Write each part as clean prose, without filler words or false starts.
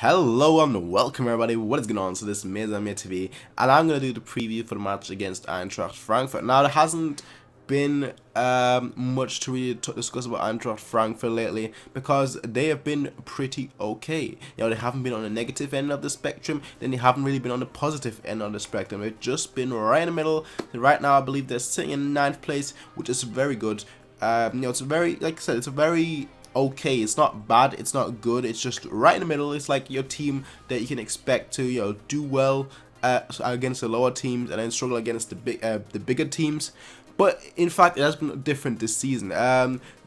Hello and welcome everybody, what is going on? So this is MiaSanMiaTV and I'm going to do the preview for the match against Eintracht Frankfurt. Now there hasn't been much to really discuss about Eintracht Frankfurt lately because they have been pretty okay. You know, they haven't been on the negative end of the spectrum, then they haven't really been on the positive end of the spectrum. They've just been right in the middle. Right now I believe they're sitting in 9th place, which is very good. You know, it's a very, like I said, it's a very okay. It's not bad, it's not good, it's just right in the middle. It's like your team that you can expect to, you know, do well against the lower teams and then struggle against the bigger teams. But in fact, it has been different this season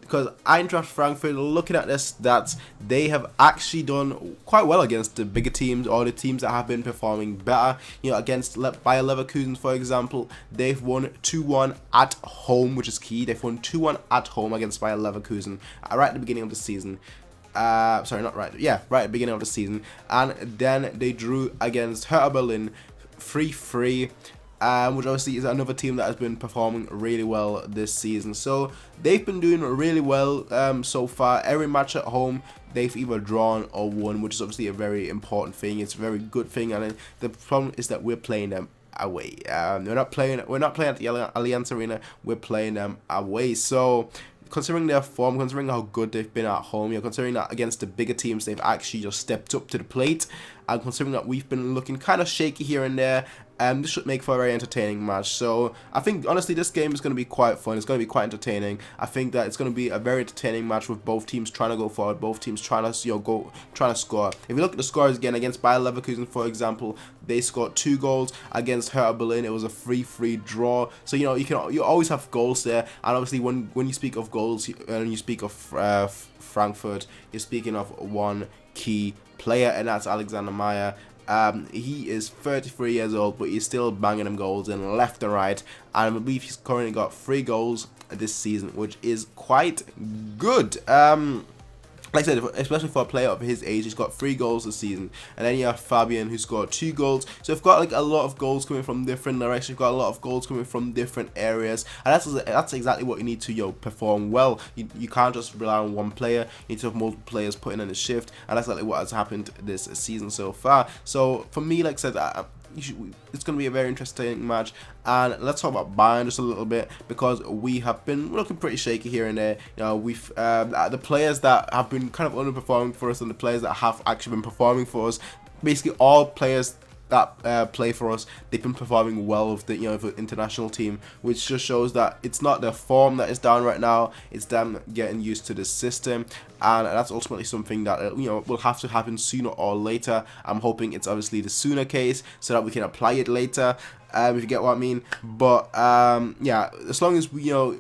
because Eintracht Frankfurt, looking at their stats, they have actually done quite well against the bigger teams or the teams that have been performing better. You know, against Bayern Leverkusen, for example, they've won 2-1 at home, which is key. They've won 2-1 at home against Bayern Leverkusen right at the beginning of the season. Sorry, not right. Yeah, right at the beginning of the season. And then they drew against Hertha Berlin 3-3. Which obviously is another team that has been performing really well this season. So they've been doing really well so far. Every match at home they've either drawn or won, which is obviously a very important thing. It's a very good thing, and the problem is that we're playing them away. We're not playing at the Allianz Arena. We're playing them away. So considering their form, considering how good they've been at home, you know, considering that against the bigger teams they've actually just stepped up to the plate, and considering that we've been looking kind of shaky here and there, this should make for a very entertaining match. So I think honestly this game is going to be quite fun. It's going to be quite entertaining. I think that it's going to be a very entertaining match with both teams trying to go forward, both teams trying to, you know, trying to score. If you look at the scores again, against Bayer Leverkusen, for example, they scored 2 goals. Against Hertha Berlin, it was a 3-3 draw. So you know, you always have goals there. And obviously when you speak of goals and you speak of Frankfurt, you're speaking of one key player, and that's Alexander Meyer. He is 33 years old, but he's still banging them goals in left and right, and I believe he's currently got 3 goals this season, which is quite good. Like I said, especially for a player of his age, he's got 3 goals this season. And then you have Fabian, who scored 2 goals. So they've got like a lot of goals coming from different directions. You've got a lot of goals coming from different areas, and that's exactly what you need to, you know, perform well. You can't just rely on one player. You need to have multiple players putting in a shift, and that's exactly what has happened this season so far. So for me, like I said, it's going to be a very interesting match. And let's talk about Bayern just a little bit, because we have been looking pretty shaky here and there. You know, we've the players that have been kind of underperforming for us and the players that have actually been performing for us, basically all players that play for us, they've been performing well with the, you know, the international team, which just shows that it's not their form that is down right now, it's them getting used to the system, and that's ultimately something that, you know, will have to happen sooner or later. I'm hoping it's obviously the sooner case so that we can apply it later, if you get what I mean. But yeah, as long as we, you know,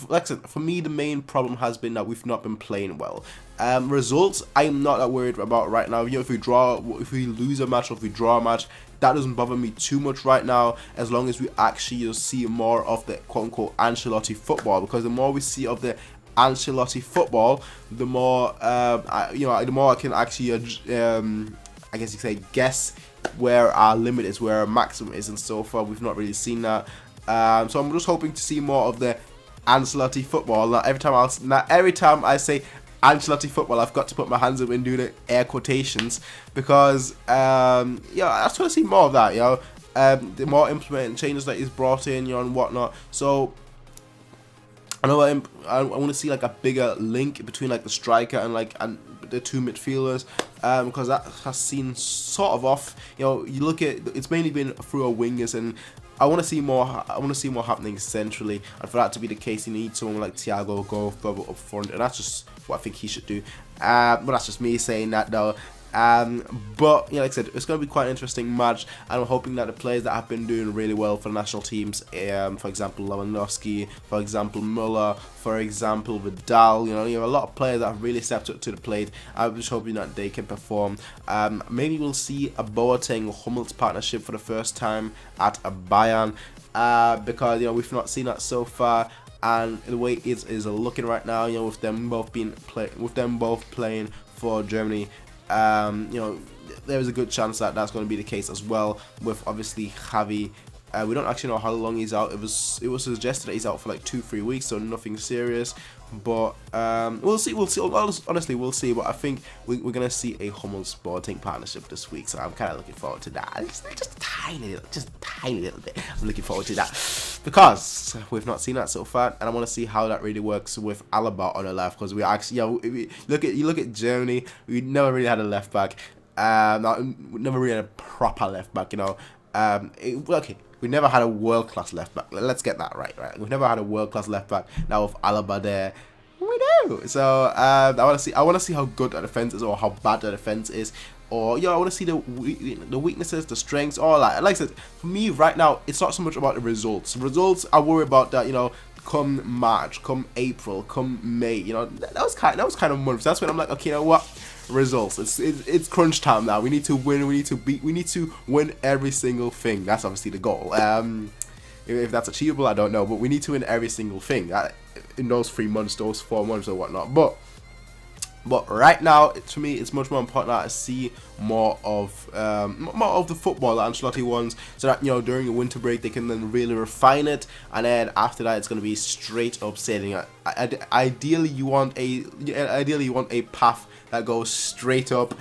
like I said, for me the main problem has been that we've not been playing well. Results, I'm not that worried about right now. You know, if we lose a match or if we draw a match, that doesn't bother me too much right now, as long as we actually, you know, see more of the quote-unquote Ancelotti football. Because the more we see of the Ancelotti football, the more you know, the more I can actually I guess you could say guess where our limit is, where our maximum is, and so far we've not really seen that. So I'm just hoping to see more of the Ancelotti football. Now every time I say Ancelotti football, I've got to put my hands up and do the air quotations, because yeah, I just want to see more of that. You know, the more implementing changes that he's brought in, you know, and whatnot. So I know I want to see like a bigger link between like the striker and the 2 midfielders, because that has seen sort of off. You know, you look at it's mainly been through our wingers, and I want to see more. I want to see more happening centrally, and for that to be the case, you need someone like Thiago go further up front, and that's just what I think he should do. But that's just me saying that though. But yeah, like I said, it's going to be quite an interesting match, and I'm hoping that the players that have been doing really well for the national teams, for example Lewandowski, for example Müller, for example Vidal, you know, a lot of players that have really stepped up to the plate. I'm just hoping that they can perform. Maybe we'll see a Boateng-Hummels partnership for the first time at a Bayern, because, you know, we've not seen that so far. And the way it is looking right now, you know, with them both playing for Germany, you know, there is a good chance that that's going to be the case as well, with obviously Javi We don't actually know how long he's out. It was suggested that he's out for like 2-3 weeks, so nothing serious. But we'll see. Honestly, we'll see. But I think we're gonna see a Hummels Sporting partnership this week, so I'm kind of looking forward to that. Just a tiny little bit. I'm looking forward to that because we've not seen that so far, and I want to see how that really works with Alaba on the left. Because we actually, you look at Germany, we never really had a left back. We never really had a proper left back. You know. Okay. We never had a world-class left back. Let's get that right. We've never had a world-class left back. Now with Alaba there, we do. So I want to see how good that defense is, or how bad the defense is, or I want to see the weaknesses, the strengths, all that. Like I said, for me right now, it's not so much about the results. Results, I worry about that. Come March, come April, come May. That was kind of months. That's when I'm like, okay, you know what? Results. It's crunch time now. We need to win. We need to win every single thing. That's obviously the goal. If that's achievable, I don't know, but we need to win every single thing in those 3 months, those 4 months, or whatnot. But right now, to me, it's much more important that I see more of the football that Ancelotti wants, so that during the winter break they can then really refine it, and then after that it's going to be straight up sailing. Ideally, you want a path that goes straight up.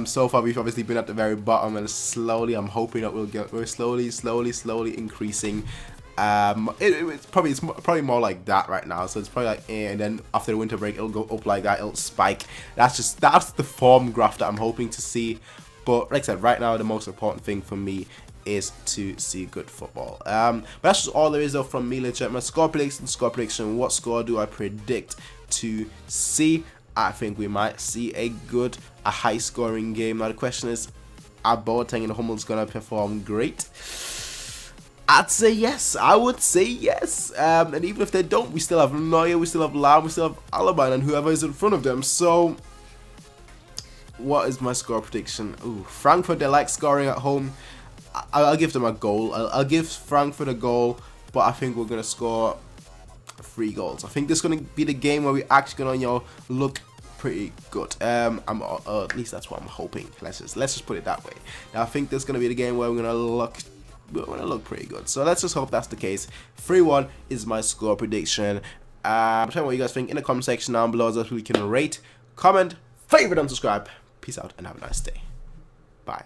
So far we've obviously been at the very bottom, and slowly I'm hoping that we're slowly increasing. It's probably more like that right now, so it's probably like and then after the winter break it'll go up like that, it'll spike. That's the form graph that I'm hoping to see. But like I said, right now the most important thing for me is to see good football. But that's just all there is though from me. Let's check my score prediction. What score do I predict to see? I think we might see a high scoring game. Now the question is, are Boateng and Hummels gonna perform great? I'd say yes. I would say yes. And even if they don't, we still have Neuer, we still have Lahm, we still have Alaba, and whoever is in front of them. So, what is my score prediction? Ooh, Frankfurt, they like scoring at home. I'll give them a goal. I'll give Frankfurt a goal, but I think we're gonna score 3 goals. I think this is gonna be the game where we're actually gonna look pretty good. At least that's what I'm hoping. Let's just put it that way. Now I think this is gonna be the game where we're gonna look pretty good. So let's just hope that's the case. 3-1 is my score prediction. Tell me what you guys think in the comment section down below, so we can rate, comment, favorite, and subscribe. Peace out and have a nice day. Bye.